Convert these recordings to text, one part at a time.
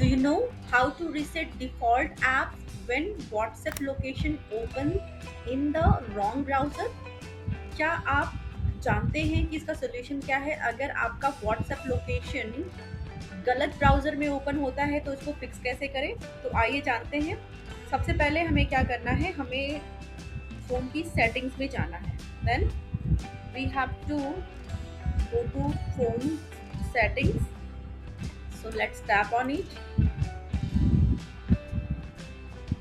Do you know how to reset default apps when WhatsApp location open in the wrong browser? क्या आप जानते हैं कि इसका सोल्यूशन क्या है? अगर आपका WhatsApp लोकेशन गलत ब्राउजर में ओपन होता है तो इसको फिक्स कैसे करें? तो आइए जानते हैं। सबसे पहले हमें क्या करना है, हमें फ़ोन की सेटिंग्स में जाना है। Then we have to go to phone settings. So let's tap on it.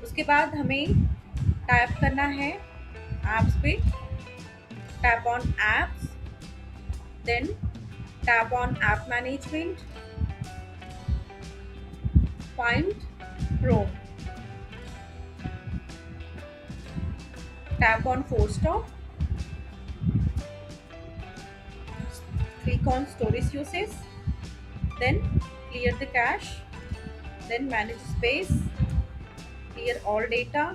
उसके बाद हमें टाइप करना है ऐप्स पे, tap on apps, then tap on app management, find Chrome, tap on force stop, click on storage usage, then clear the cache, then manage space, clear all data,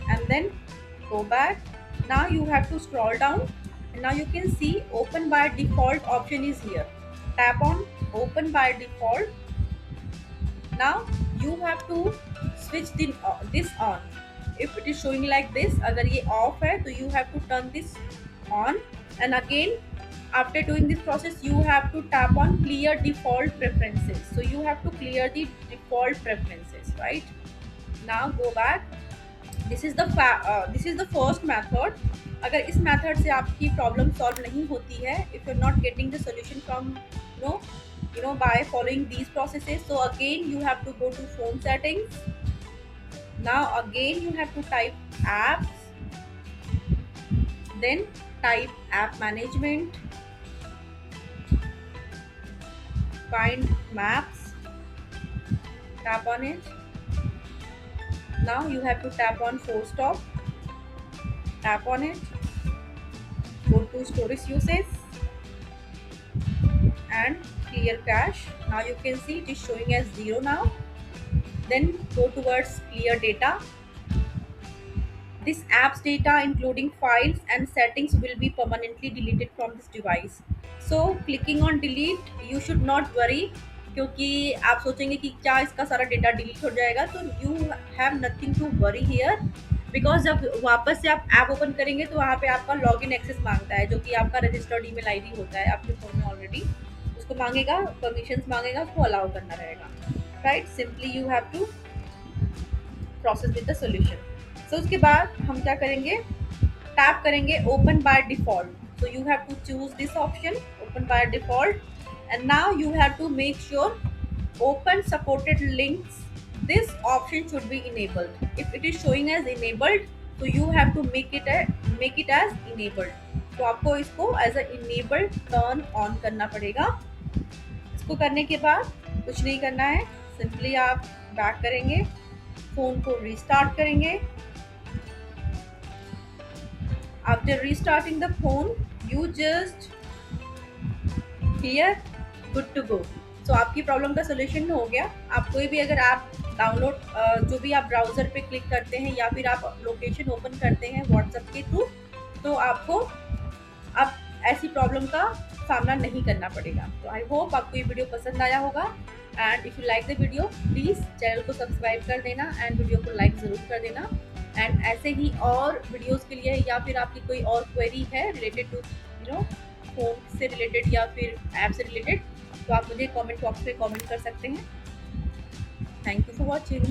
and then go back. Now you have to scroll down, and now you can see open by default option is here. Tap on open by default. Now you have to switch this on. If it is showing like this, अगर ये off है तो you have to turn this on, and again after doing this process you have to tap on clear default preferences. So you have to clear the default preferences, right? Now go back. This is the first method. अगर इस method से आपकी problem solve नहीं होती है, if you're not getting the solution from you know by following these processes, so again you have to go to phone settings. Now again you have to type apps, then type app management, find maps, tap on it. Now you have to tap on force stop, tap on it, go to storage usage and clear cache. Now you can see it is showing as 0 now. Then go towards clear data. This app's data including files and settings will be permanently deleted from this device. So clicking on delete, you should not worry, क्योंकि आप सोचेंगे कि क्या इसका सारा data delete हो जाएगा, तो you have nothing to worry here, because जब वापस से आप ऐप ओपन करेंगे तो वहाँ पे आपका लॉगिन एक्सेस मांगता है, जो कि आपका रजिस्टर्ड ईमेल आईडी होता है आपके फ़ोन में ऑलरेडी। उसको मांगेगा, परमिशंस मांगेगा, उसको अलाउ करना रहेगा, right? Simply you have to process with the solution. So उसके बाद हम क्या करेंगे, टैप करेंगे open by default. So you have to choose this option, open by default, and now you have to make sure open supported links, this option should be enabled. If it is showing as enabled, so you have to make it as enabled. तो आपको इसको as a enabled turn on करना पड़ेगा। इसको करने के बाद कुछ नहीं करना है, सिंपली आप बैक करेंगे, फोन को रीस्टार्ट करेंगे। After restarting the phone you just clear, good to go. So आपकी प्रॉब्लम का सोल्यूशन हो गया। आप कोई भी अगर आप डाउनलोड जो भी आप ब्राउज़र पे क्लिक करते हैं या फिर आप लोकेशन ओपन करते हैं व्हाट्सएप के थ्रू, तो आपको अब ऐसी प्रॉब्लम का सामना नहीं करना पड़ेगा। तो आई होप आपको ये वीडियो पसंद आया होगा, and if you like the video please channel को सब्सक्राइब कर देना एंड वीडियो को लाइक ज़रूर कर देना। एंड ऐसे ही और वीडियोज़ के लिए या फिर आपकी कोई और क्वेरी है रिलेटेड टू फ़ोन से रिलेटेड या फिर ऐप से रिलेटेड, तो आप मुझे कमेंट बॉक्स में कमेंट कर सकते हैं। Thank you for watching.